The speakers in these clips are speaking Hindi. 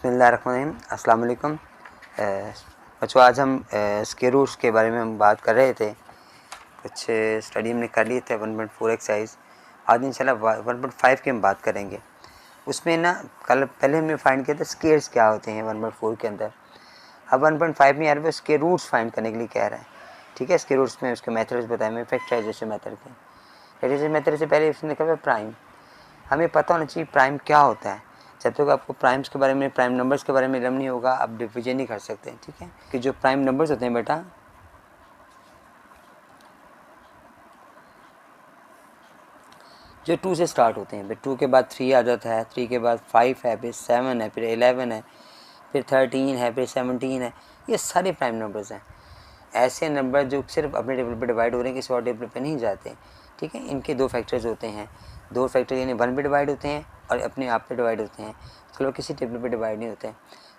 बिस्मिल्लाहिर्रहमानिर्रहीम, अस्सलाम वालेकुम। बच्चों, आज हम स्क्वायर रूट्स के बारे में हम बात कर रहे थे। कुछ स्टडी हमने कर लिए थे 1.4 एक्सरसाइज। आज इंशाल्लाह 1.5 की हम बात करेंगे। उसमें ना कल पहले हमने फाइंड किया था स्क्वायर्स क्या होते हैं 1.4 के अंदर। अब 1.5 में यार स्क्वायर रूट्स फाइंड करने के लिए कह रहा है। ठीक है, स्क्वायर रूट्स में उसके मेथड्स बताए मैं, फैक्टराइजेशन मेथड के। फैक्टराइजेशन मेथड से पहले इसने लिखा हुआ प्राइम। हमें पता होना चाहिए प्राइम क्या होता है। जब तक आपको प्राइम्स के बारे में, प्राइम नंबर्स के बारे में इल्म नहीं होगा, आप डिवीजन नहीं कर सकते। ठीक है, कि जो प्राइम नंबर्स होते हैं बेटा, जो 2 से स्टार्ट होते हैं, 2 के बाद 3 आ जाता है, 3 के बाद 5 है, फिर 7 है, फिर 11 है, फिर 13 है, फिर 17 है। ये सारे प्राइम नंबर्स हैं। ऐसे नंबर जो सिर्फ अपने टेबल पर डिवाइड हो रहे हैं, किसी और टेबल पर नहीं जाते। ठीक है, इनके दो फैक्टर्स होते हैं। दो फैक्टर यानी 1 पे डिवाइड होते हैं और अपने आप पे डिवाइड होते हैं। चलो किसी टेबल पे डिवाइड नहीं होते हैं।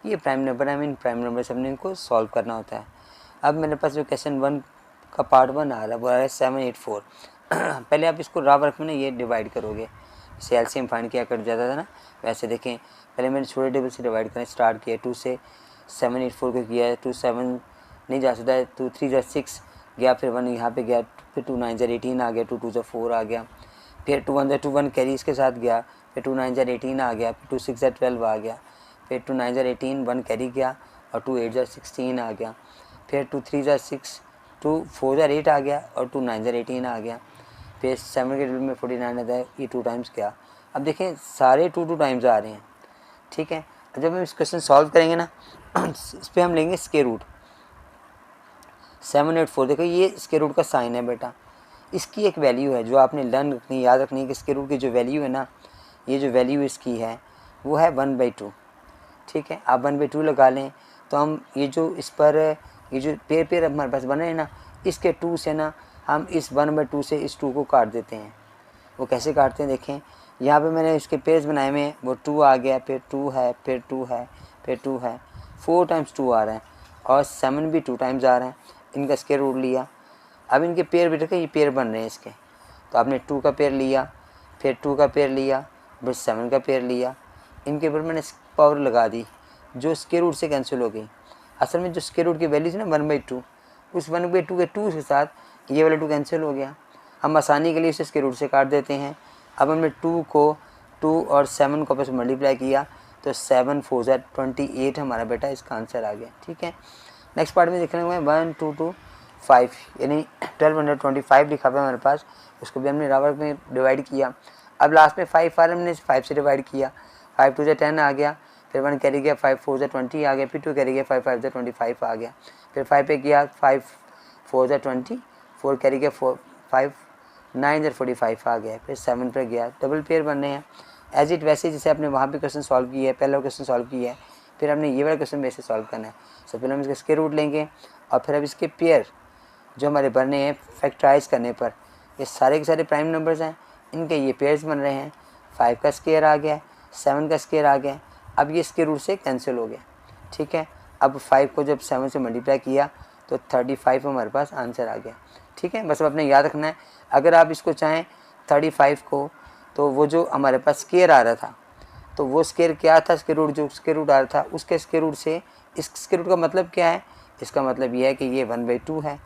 ये प्राइम नंबर है, इन प्राइम नंबर से हमने इनको सॉल्व करना होता है। अब मेरे पास जो क्वेश्चन 1 का पार्ट 1 आ रहा है वो आ रहा है 784। पहले आप इसको रफ वर्क में ना ये डिवाइड करोगे, जैसे एलसीएम फाइंड किया कर जाता था ना, वैसे देखें। पहले मैंने छोटे टेबल से डिवाइड करना स्टार्ट किया, 2 से 784 को किया है। 2 7 नहीं जा सकता है, 2 3 जा 6 गया, फिर 1 यहाँ पे गया, फिर 2 9 जा 18 आ गया, 2 2 जा 4 आ गया, फिर 2 1 जा 2 1 कैरी इसके साथ गया, फिर 2 9 जा 18 आ गया, फिर 2 6 जा 12 आ गया, फिर 2 9 जा 18 1 कैरी गया और 2 8 जा 16 आ गया, फिर 2 3 जा 6, 2 4 जा 8 आ गया और 2 9 जा 18 आ गया, फिर 7 के टेबल में 49 आता है, ये 2 टाइम्स गया। अब देखें सारे 2 टाइम्स आ रहे हैं। ठीक है, जब हम इस क्वेश्चन सॉल्व करेंगे ना, इस पर हम लेंगे स्क्वायर रूट 784। देखो ये स्क्वायर रूट का साइन है बेटा, इसकी एक वैल्यू है जो आपने लर्न रखनी, याद रखनी है कि स्क्वायर रूट की जो वैल्यू है ना, ये जो वैल्यू इसकी है वो है 1/2। ठीक है, आप 1/2 लगा लें तो हम ये जो इस पर ये जो पेयर पेयर हमारे पास बने हैं ना, इसके 2 से ना हम इस 1/2 से इस 2 को काट देते हैं। वो कैसे काटते हैं देखें, यहाँ पे मैंने इसके पेयर्स बनाए हुए हैं। वो 2 आ गया, फिर 2 है, फिर 2 है, फिर 2 है, 4 टाइम्स 2 आ रहा है और 7 भी 2 टाइम्स आ रहा है। इनका स्क्वायर रूट लिया। अब इनके पेयर भी रखे, ये पेयर बन रहे हैं इसके, तो आपने 2 का पेयर लिया, फिर 2 का पेयर लिया, फिर 7 का पेयर लिया। इनके ऊपर मैंने पावर लगा दी, जो स्क्वायर रूट से कैंसिल हो गई। असल में जो स्क्वायर रूट की वैल्यू थी ना 1/2, उस 1/2 के 2 के साथ ये वाला 2 कैंसिल हो गया। हम आसानी के लिए इसे स्क्वायर रूट से काट देते हैं। अब हमने 2 को 2 और 7 को आपस में मल्टीप्लाई किया तो 7 4 जा 28 हमारा बेटा इसका आंसर आ गया। ठीक है, नेक्स्ट पार्ट में देखने को 1 2 2 5 यानी 1225 लिखा हुआ है हमारे पास। उसको भी हमने रावर में डिवाइड किया। अब लास्ट में 5 आ रहा है, हमने 5 से डिवाइड किया। 5 2 जा 10 आ गया, फिर 1 कैरी गया, 5 4 जा 20 आ गया, फिर 2 कैरी गया, 5 5 जा 25 आ गया, फिर 5 पे किया, 5 4 जा 20, 4 कैरी गया, 4 5 9 जा 45 आ गया, फिर 7 पे गया। डबल पेयर बनने हैं एज इट वैसे जैसे आपने वहाँ पे क्वेश्चन सॉल्व किया है, पहला क्वेश्चन सॉल्व किया है, फिर हमने ये वाला क्वेश्चन वैसे सॉल्व करना है। सबसे पहले हम इसका स्क्वायर रूट लेंगे और फिर अब इसके पेयर जो हमारे बनने हैं फैक्टराइज करने पर, ये सारे के सारे प्राइम नंबर्स हैं, इनके ये पेयर्स बन रहे हैं। 5 का स्क्वायर आ गया, 7 का स्क्वायर आ गया। अब ये स्क्वायर रूट से कैंसिल हो गया। ठीक है, अब 5 को जब 7 से मल्टीप्लाई किया तो 35 हमारे पास आंसर आ गया। ठीक है, बस अब आपने याद रखना है, अगर आप इसको चाहें 35 को, तो वो जो हमारे पास स्क्वायर आ रहा था, तो वो स्क्वायर क्या था, स्क्वायर रूट जो स्क्वायर रूट आ रहा था उसके स्क्वायर रूट से इस स्क्वायर रूट का मतलब क्या है, इसका मतलब ये है कि ये 1/2 है,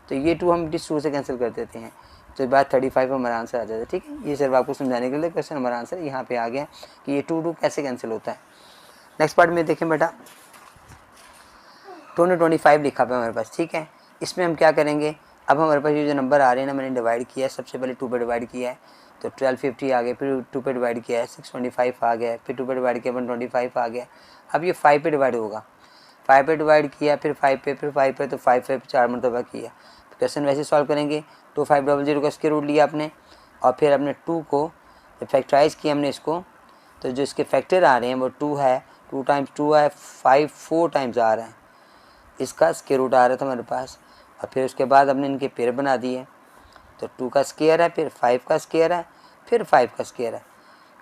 तो ये 2 हम इस 2 से कैंसिल कर देते हैं, तो बात 35 हमारा आंसर आ जाता है। ठीक है, ये सिर्फ आपको समझाने के लिए क्वेश्चन हमारा आंसर यहाँ पे आ गया कि ये 2 कैसे कैंसिल होता है। नेक्स्ट पार्ट में देखें बेटा, 25 लिखा हुआ है हमारे पास। ठीक है, इसमें हम क्या करेंगे, अब हमारे पास ये जो नंबर आ रहे हैं ना, मैंने डिवाइड किया है। सबसे पहले 2 पे डिवाइड किया है तो 1250 आ गया, फिर 2 पे डिवाइड किया है 625 आ गया, फिर 2 पे डिवाइड किया 125 आ गया। अब ये 5 पे डिवाइड होगा, 5 पे डिवाइड किया, फिर 5 पे, फिर 5 पे, तो 5 पे 4 मरतबा किया। तो क्वेश्चन वैसे सॉल्व करेंगे, 2500 का स्क्वायर रूट लिया आपने और फिर अपने 2 को फैक्टराइज किया हमने इसको, तो जो इसके फैक्टर आ रहे हैं वो 2 है, 2 टाइम्स 2 है, 5 4 टाइम्स आ रहा है, इसका स्क्वायर रूट आ रहा था हमारे पास। और फिर उसके बाद हमने इनके पेयर बना दिए, तो 2 का स्क्वायर है, फिर 5 का स्क्वायर है, फिर 5 का स्क्वायर है।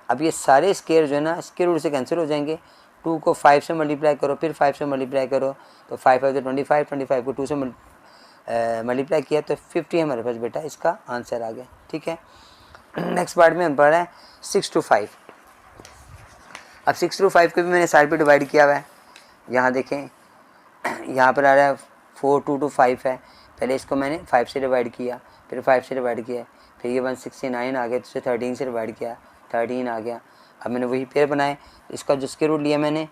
अब ये सारे स्क्वायर जो है ना स्क्वायर रूट से कैंसिल हो जाएंगे। 2 को 5 से मल्टीप्लाई करो, फिर 5 से मल्टीप्लाई करो, तो 5 5 25, 25 को 2 से मल्टीप्लाई किया तो 50 हमारे पास बेटा इसका आंसर आ गया। ठीक है, नेक्स्ट पार्ट में हम पढ़ रहे हैं 6 to 5। अब 6/5 को भी मैंने साइड पे डिवाइड किया हुआ है। यहाँ देखें, यहाँ पर आ रहा है 4 2 5 है। पहले इसको मैंने 5 से डिवाइड किया, फिर 5 से डिवाइड किया, फिर ये 169 आ गया, तो 13 से डिवाइड किया, 13 आ गया। अब मैंने वही पेयर बनाए, इसका जो स्क्वायर रूट लिया मैंने,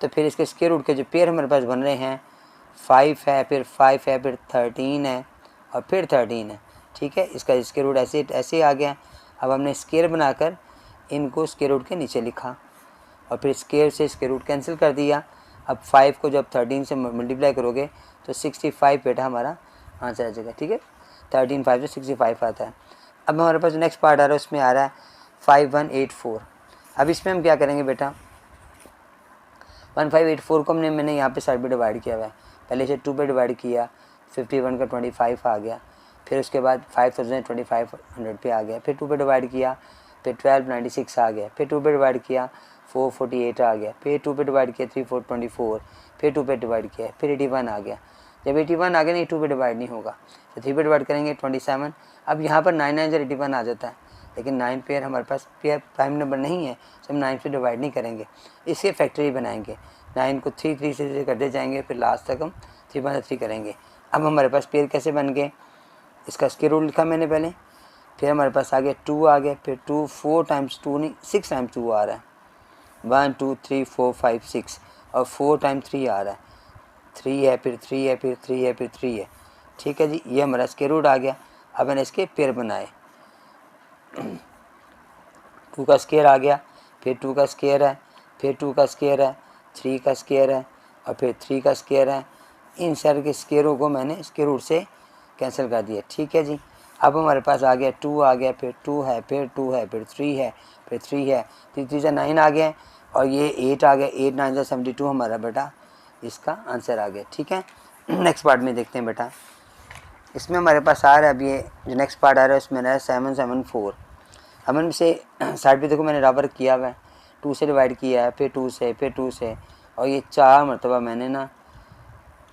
तो फिर इसके स्क्वायर रूट के जो पेयर हमारे पास बन रहे हैं 5 है, फिर 5 है, फिर 13 है और फिर 13 है। ठीक है, इसका स्क्वायर रूट ऐसे आ गया। अब हमने स्क्वायर बनाकर इनको स्क्वायर रूट के नीचे लिखा और फिर स्क्वायर से स्क्वायर रूट कैंसिल कर दिया। अब 5 को जब 13 से मल्टीप्लाई करोगे तो 65 बेटा हमारा आंसर आ जाएगा। ठीक है, 13 5 से 65 आता है। अब हमारे पास नेक्स्ट पार्ट आ रहा है, उसमें आ रहा है 5184। अब इसमें हम क्या करेंगे बेटा, 1584 को मैंने यहाँ पे साइड पे डिवाइड किया हुआ है। पहले इसे 2 पे डिवाइड किया, 51 का 25 आ गया, फिर उसके बाद 52,500 पे आ गया, फिर 2 पे डिवाइड किया, फिर 1296 आ गया, फिर 2 पे डिवाइड किया 448 आ गया, फिर 2 पे डिवाइड किया 3424, फिर 2 पे डिवाइड किया, फिर 81 आ गया। जब 81 आ गया नहीं 2 पे डिवाइड नहीं होगा, तो 3 पे डिवाइड करेंगे 27। अब यहाँ पर 9 9 से 81 आ जाता है, लेकिन 9 पेयर हमारे पास पेयर प्राइम नंबर नहीं है, तो हम 9 से डिवाइड नहीं करेंगे, इसके फैक्टरी बनाएंगे। 9 को 3 3 से करते जाएंगे, फिर लास्ट तक हम 3/3 करेंगे। अब हमारे पास पेयर कैसे बन गए, इसका स्क्वायर रूट लिखा मैंने पहले, फिर हमारे पास आ गया 2 आ गया, फिर 2 4 टाइम्स 2 नहीं 6 टाइम्स 2 आ रहा है, 1 2 3 4 5 6 और 4 टाइम्स 3 आ रहा है, 3 है, फिर 3 है, फिर 3 है, फिर 3 है। ठीक है जी, ये हमारा स्क्वायर रूट आ गया। अब मैंने इसके पेयर बनाए, 2 का स्क्वायर आ गया, फिर 2 का स्क्वायर है, फिर 2 का स्क्वायर है, 3 का स्क्वायर है और फिर 3 का स्क्वायर है। इन सारे के स्क्वायरों को मैंने स्क्वायर रूट से कैंसिल कर दिया। ठीक है जी, अब हमारे पास आ गया 2 आ गया, फिर 2 है, फिर 2 है, फिर 3 है, फिर 3 है, 3 3 से 9 आ गया और ये 8 आ गया, 8 9 से 72 हमारा बेटा इसका आंसर आ गया। ठीक है, नेक्स्ट पार्ट में देखते हैं बेटा। इसमें हमारे पास आ रहा है, अब ये जो नेक्स्ट पार्ट आ रहा है उसमें आ रहा है 774। अब इनसे साइड पे देखो मैंने बराबर किया हुआ है, 2 से डिवाइड किया है, फिर 2 से, फिर 2 से, और ये 4 मरतबा मैंने ना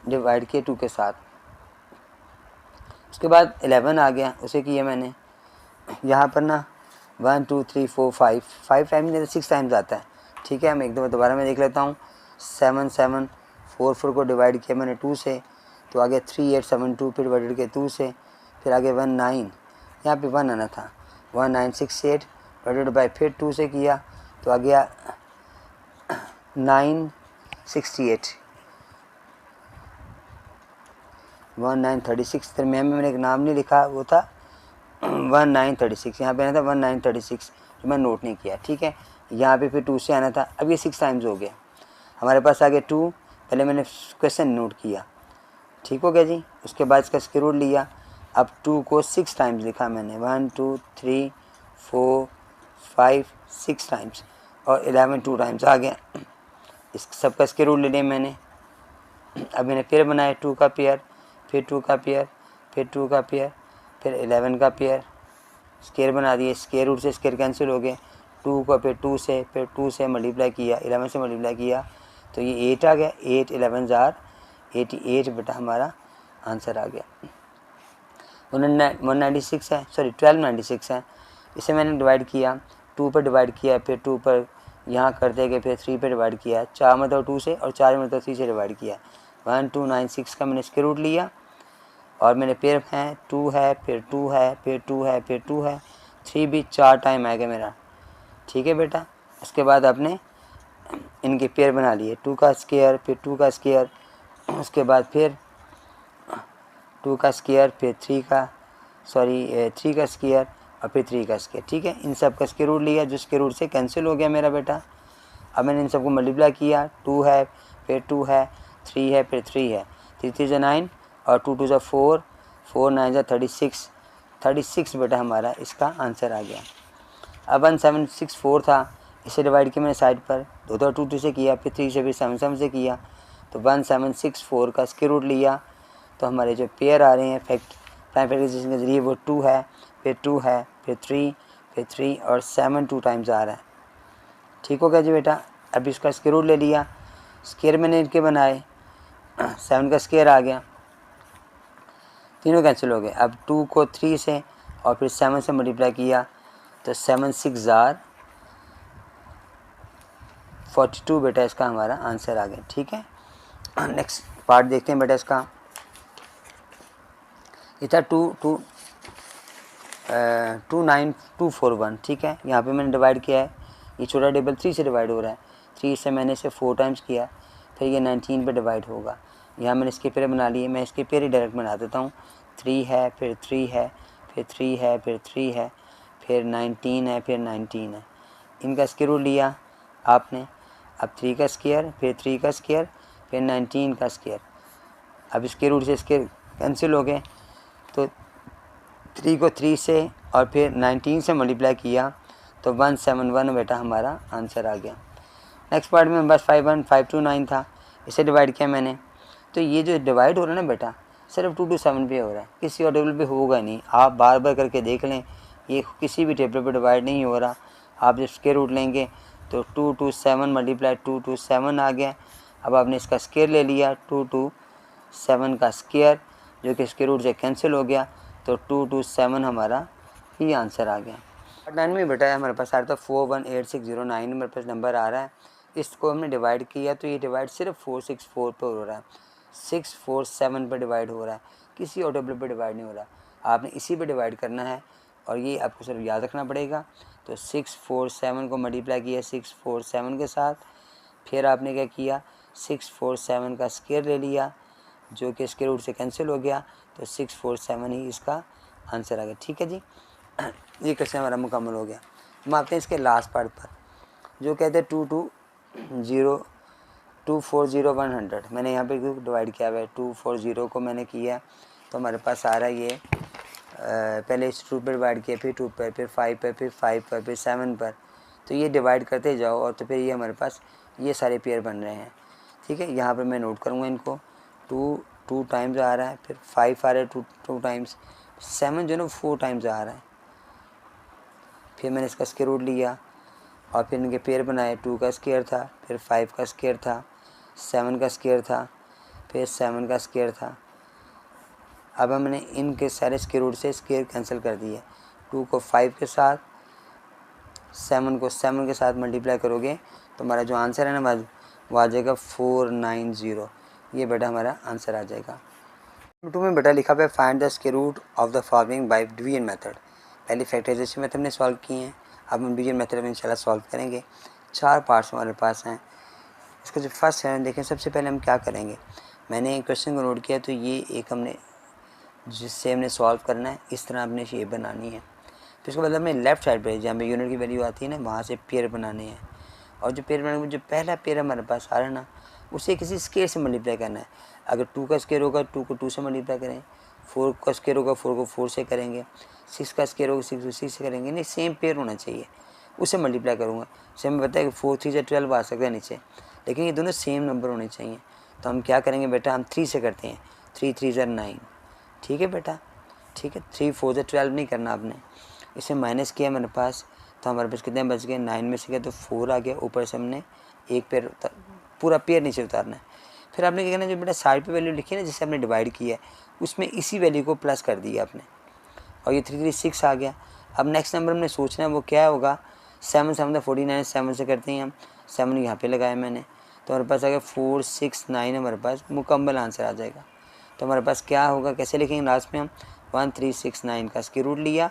डिवाइड किए 2 के साथ। उसके बाद 11 आ गया, उसे किया मैंने यहाँ पर ना 1 2 3 4 5 टाइम नहीं 6 टाइम्स आता है। ठीक है, हम एक दफ़ा दोबारा मैं देख लेता हूँ। 7 7 4 4 को डिवाइड किया मैंने 2 से, तो आगे 3872, फिर डिवाइडेड किया 2 से, फिर आगे 19, यहाँ पे 1 आना था, 1968 डिवाइडेड बाई फिर 2 से किया, तो आ गया 968, 1936। फिर मैंने एक नाम नहीं लिखा, वो था 1936, यहाँ पे आना था 1936, जो मैं नोट नहीं किया। ठीक है, यहाँ पे फिर 2 से आना था। अब ये 6 टाइम्स हो गया, हमारे पास आ गया 2, पहले मैंने क्वेश्चन नोट किया, ठीक हो गया जी। उसके बाद इसका स्क्वायर रूट लिया, अब 2 को 6 टाइम्स लिखा मैंने, 1 2 3 4 5 6 टाइम्स और 11 2 टाइम्स आ गया। इस सबका स्क्वायर रूट ले लिया मैंने। अब मैंने पेयर बनाया, 2 का पेयर, फिर 2 का पेयर, फिर 2 का पेयर, फिर 11 का पेयर, स्क्वायर बना दिए, स्क्वायर रूट से स्क्वायर कैंसिल हो गए, 2 का फिर 2 से, फिर 2 से मल्टीप्लाई किया, 11 से मल्टीप्लाई किया, तो ये 8 आ गया, 8 11 जार 88 बेटा हमारा आंसर आ गया। 196 है, सॉरी 1296 है। इसे मैंने डिवाइड किया, 2 पर डिवाइड किया, फिर 2 पर यहाँ करते गए, फिर 3 पे डिवाइड किया, 4 मतलब 2 से और 4 मतलब 3 से डिवाइड किया। 1296 का मैंने स्क्वायर रूट लिया और मैंने पेयर है 2 है, फिर 2 है, फिर 2 है, फिर 2 है, 3 भी 4 टाइम आएगा मेरा। ठीक है बेटा, उसके बाद आपने इनके पेयर बना लिए, 2 का स्क्वायर, फिर 2 का स्क्वायर, उसके बाद फिर 2 का स्क्वायर, फिर 3 का स्क्वायर और फिर 3 का स्क्वायर। ठीक है, इन सब का स्क्वायर रूट लिया, जो स्क्वायर रूट से कैंसिल हो गया मेरा बेटा। अब मैंने इन सबको मल्टीप्लाई किया, 2 है, फिर 2 है, 3 है, फिर 3 है, 3 3 से 9 और 2 2 से 4, 4 9 से 36, 36 बेटा हमारा इसका आंसर आ गया। अब 1764 था, इसे डिवाइड किया मैंने साइड पर, 2 2 2 2 से किया, फिर 3 से, फिर 7 7 से किया, तो 1764 का स्क्वायर रूट लिया, तो हमारे जो पेयर आ रहे हैं प्राइम फैक्टराइजेशन के ज़रिए वो 2 है, फिर 2 है, फिर 3, फिर 3 और 7 2 टाइम्स आ रहा है। ठीक हो गया जी बेटा। अब इसका स्क्वायर रूट ले लिया, स्क्वायर मैंने इनके बनाए, 7 का स्क्वायर आ गया, तीनों कैंसिल हो गए। अब 2 को 3 से और फिर 7 से मल्टीप्लाई किया, तो 7 6 जार 42 बेटा इसका हमारा आंसर आ गया। ठीक है, नेक्स्ट पार्ट देखते हैं बेटा इसका। ये था 29241। ठीक है, यहाँ पे मैंने डिवाइड किया है, ये छोटा टेबल 3 से डिवाइड हो रहा है, 3 से मैंने इसे 4 टाइम्स किया, फिर ये 19 पे डिवाइड होगा। यहाँ मैंने इसके पेयर बना लिए, मैं इसके पेयर ही डायरेक्ट बना देता हूँ। 3 है, फिर 3 है, फिर 3 है, फिर 3 है, फिर 19 है, फिर 19 है। इनका स्क्वायर रूट लिया आपने, अब 3 का स्क्वायर, फिर 3 का स्क्वायर, फिर 19 का स्क्वायर। अब स्क्वायर रूट से स्क्वायर कैंसिल हो गए, तो 3 को 3 से और फिर 19 से मल्टीप्लाई किया तो 171 बेटा हमारा आंसर आ गया। नेक्स्ट पार्ट में बस 51529 था, इसे डिवाइड किया मैंने। तो ये जो डिवाइड हो रहा है ना बेटा, सिर्फ 227 पे हो रहा है, किसी और टेबल पे होगा नहीं। आप बार बार करके देख लें, ये किसी भी टेबल पे डिवाइड नहीं हो रहा। आप जब स्क्वायर रूट लेंगे तो 227 मल्टीप्लाई 227 आ गया। अब आपने इसका स्क्वायर ले लिया, 227 का स्क्वायर, जो कि स्क्वायर रूट से कैंसिल हो गया, तो 227 हमारा ही आंसर आ गया। पार्ट 9 में बेटा हमारे पास आ रहा था 418609 मेरे पास नंबर आ रहा है। इसको हमने डिवाइड किया तो ये डिवाइड सिर्फ 464 पर हो रहा है, 647 पर डिवाइड हो रहा है, किसी और टेबल पर डिवाइड नहीं हो रहा। आपने इसी पे डिवाइड करना है और ये आपको सिर्फ याद रखना पड़ेगा। तो 647 को मल्टीप्लाई किया 647 के साथ, फिर आपने क्या किया, 647 का स्क्वायर ले लिया, जो कि स्क्वायर रूट से कैंसिल हो गया, तो 647 ही इसका आंसर आ गया। ठीक है जी, ये क्वेश्चन हमारा मुकम्मल हो गया। हम आते हैं इसके लास्ट पार्ट पर, जो कहते हैं 240 मैंने यहाँ पे डिवाइड किया हुआ है, 240 को मैंने किया तो हमारे पास आ रहा है ये पहले इस 2 पर डिवाइड किया, फिर 2 पर, फिर 5 पर, फिर 5 पर, फिर 7 पर। तो ये डिवाइड करते जाओ और तो फिर ये हमारे पास ये सारे पेयर बन रहे हैं। ठीक है, यहाँ पर मैं नोट करूँगा इनको। 2 टाइम्स आ रहा है, फिर 5 आ रहा है 2 टाइम्स, 7 जो है ना 4 टाइम्स आ रहा है। फिर मैंने इसका स्क्वायर रूट लिया और फिर इनके पेयर बनाए, 2 का स्क्वायर था, फिर 5 का स्क्वायर था, 7 का स्क्वायर था, फिर 7 का स्क्वायर था। अब हमने इनके सारे स्क्वायर रूट से स्क्वायर कैंसिल कर दिए। 2 को 5 के साथ, 7 को 7 के साथ मल्टीप्लाई करोगे तो हमारा जो आंसर है ना वो आ जाएगा 490। ये बेटा हमारा आंसर आ जाएगा। 2 में बेटा लिखा हुआ है find the square root of the following by division method. पहले फैक्टराइजेशन मेथड हमने सॉल्व किए हैं, अब हम डिवीजन मेथड में इंशाल्लाह सॉल्व करेंगे। 4 पार्ट्स हमारे पास हैं। इसका जो फर्स्ट है देखें, सबसे पहले हम क्या करेंगे, मैंने एक क्वेश्चन को नोट किया तो ये एक हमने जिससे हमने सॉल्व करना है, इस तरह हमने शेप बनानी है। फिर उसके बाद हमें लेफ्ट साइड पे जहाँ पे यूनिट की वैल्यू आती है ना, वहाँ से पेयर बनाने हैं। और जो पेयर बनाने जो पहला पेयर हमारे पास आ रहा है ना, उसे किसी स्क्वायर से मल्टीप्लाई करना है। अगर 2 का स्क्वायर होगा 2 को 2 से मल्टीप्लाई करें, 4 का स्क्वायर होगा 4 को 4 से करेंगे, 6 का स्क्वायर होगा 6 को 6 से करेंगे। नहीं, सेम पेयर होना चाहिए, उसे मल्टीप्लाई करूँगा। जैसे हमें पता है कि 4 3 से 12 आ सकता है नीचे, लेकिन ये दोनों सेम नंबर होने चाहिए। तो हम क्या करेंगे बेटा, हम 3 से करते हैं, 3 3 ज़ा 9। ठीक है बेटा, ठीक है, 3 4 से 12 नहीं करना आपने। इसे माइनस किया मेरे पास, तो हमारे पास कितने बच गए, 9 में से गया तो 4 आ गया। ऊपर से हमने एक पेयर पूरा पेयर नीचे उतारना है। फिर आपने क्या करना है, जो बेटा साइड पे वैल्यू लिखी है ना, जिससे हमने डिवाइड किया है, उसमें इसी वैल्यू को प्लस कर दिया आपने, और ये 3 3 6 आ गया। अब नेक्स्ट नंबर हमने सोचना है वो क्या होगा। 7 7 49, 7 से करते हैं हम, 7 यहाँ पे लगाया मैंने, तो हमारे पास आ गया 4 6 9, हमारे पास मुकम्मल आंसर आ जाएगा। तो हमारे पास क्या होगा, कैसे लिखेंगे लास्ट में हम, 1369 का स्क्वायर रूट लिया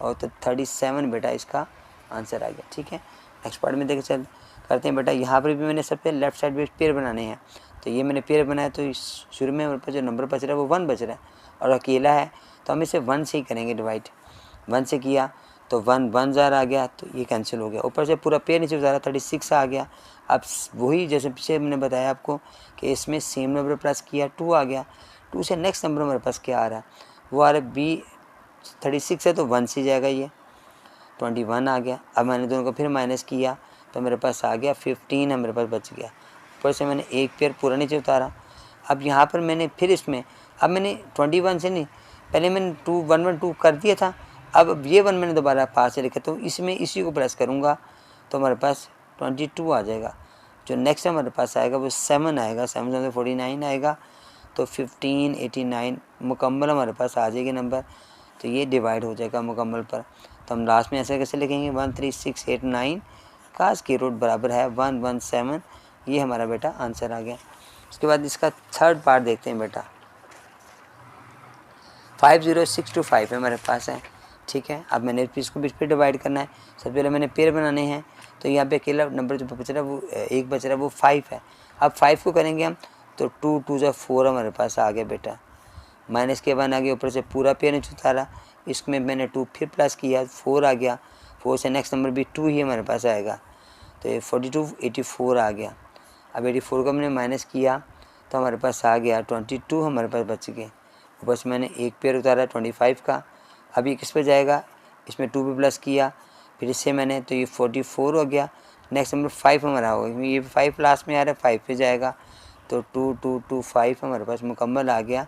और तो 37 बेटा इसका आंसर आ गया। ठीक है, नेक्स्ट पार्ट में देखें चल करते हैं बेटा। यहाँ पर भी मैंने सबसे लेफ्ट साइड पे पेयर बनाने हैं, तो ये मैंने पेयर बनाया, तो शुरू में हमारे पास जो नंबर बच रहा है वो 1 बच रहा है और अकेला है, तो हम इसे 1 से ही करेंगे डिवाइड। 1 से किया तो 1 1 ज़ार आ गया, तो ये कैंसिल हो गया। ऊपर से पूरा पेयर नीचे उतारा, 36 आ गया। अब वही जैसे पीछे मैंने बताया आपको कि इसमें सेम नंबर प्लस किया, 2 आ गया। 2 से नेक्स्ट नंबर हमारे पास क्या आ रहा है, वो आ रहा है बी 36 है, तो 1 से जाएगा, ये 21 आ गया। अब मैंने दोनों को फिर माइनस किया तो मेरे पास आ गया 15 है, मेरे पास बच गया। ऊपर से मैंने एक पेयर पूरा नीचे उतारा। अब यहाँ पर मैंने फिर इसमें, अब मैंने 21 से नहीं, पहले मैंने 2 1 1 2 कर दिया था, अब ये 1 मैंने दोबारा पास से लिखा, तो इसमें इसी को प्लस करूँगा तो हमारे पास 22 आ जाएगा। जो नेक्स्ट हमारे पास आएगा वो 7 आएगा, 7 से 49 आएगा, तो 1589 मुकम्मल हमारे पास आ जाएगी नंबर। तो ये डिवाइड हो जाएगा मुकम्मल पर। तो हम लास्ट में ऐसे कैसे लिखेंगे, 13689 उसका स्क्वायर रूट बराबर है 117। ये हमारा बेटा आंसर आ गया। उसके बाद इसका थर्ड पार्ट देखते हैं बेटा। 50625 हमारे पास है, ठीक है। अब मैंने इसको बीच पे डिवाइड करना है। सबसे पहले मैंने पेयर बनाने हैं, तो यहाँ पे अकेला नंबर जो बच रहा है वो एक बच रहा है, वो 5 है। अब 5 को करेंगे हम तो 2 2 जा 4 हमारे पास आ गया बेटा। माइनस के 1 आ गया, ऊपर से पूरा पेयर नहीं उतारा, इसमें मैंने 2 फिर प्लस किया, 4 आ गया। 4 से नेक्स्ट नंबर भी 2 ही हमारे पास आएगा, तो ये 42 84 आ गया। अब 84 को मैंने माइनस किया तो हमारे पास आ गया 22 हमारे पास बच गए। ऊपर से मैंने एक पेयर उतारा 25 का। अब ये किस पे जाएगा, इसमें 2 भी प्लस किया, फिर इससे मैंने, तो ये 44 हो गया। नेक्स्ट नंबर 5 हमारा होगा, क्योंकि ये 5 लास्ट में आ रहा है, 5 पे जाएगा, तो 2 2 2 5 हमारे पास मुकम्मल आ गया।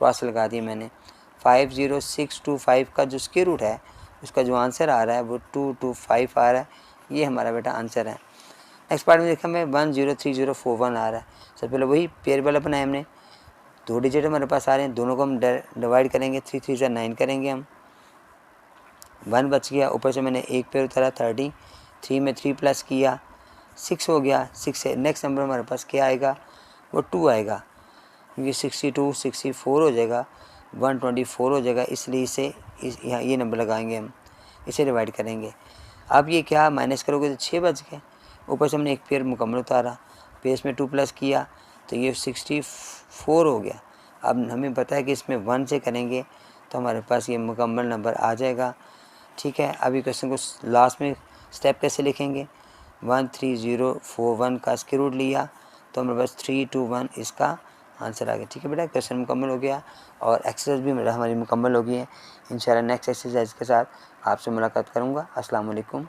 क्रॉस लगा दी मैंने। 50625 का जो स्क्वायर रूट है उसका जो आंसर आ रहा है वो 225 आ रहा है। ये हमारा बेटा आंसर है। नेक्स्ट पार्ट में देखा मैं 103041 आ रहा है। सबसे पहले वही पेयर वाला बनाया हमने, 2 डिजिट हमारे पास आ रहे हैं, दोनों को हम डिवाइड करेंगे, 3 3 से 9 करेंगे हम, 1 बच गया। ऊपर से मैंने एक पेयर उतारा 30, 3 में 3 प्लस किया, 6 हो गया। 6 से नेक्स्ट नंबर हमारे पास क्या आएगा, वो 2 आएगा, क्योंकि 62 64 हो जाएगा, 124 हो जाएगा, इसलिए इसे यहाँ ये नंबर लगाएंगे हम, इसे डिवाइड करेंगे। अब ये क्या माइनस करोगे तो 6 बच गए। ऊपर से हमने एक पेयर मुकम्मल उतारा, पेयर में 2 प्लस किया, तो ये 64 हो गया। अब हमें पता है कि इसमें 1 से करेंगे तो हमारे पास ये मुकम्मल नंबर आ जाएगा, ठीक है। अभी क्वेश्चन को लास्ट में स्टेप कैसे लिखेंगे, 13041 का स्क्वायर रूट लिया तो हमारे पास 321 इसका आंसर आ गया, ठीक है बेटा। क्वेश्चन मुकम्मल हो गया और एक्सरसाइज भी मेरा हमारी मुकम्मल हो गई है। इंशाल्लाह नेक्स्ट एक्सरसाइज के साथ आपसे मुलाकात करूँगा। अस्सलाम वालेकुम।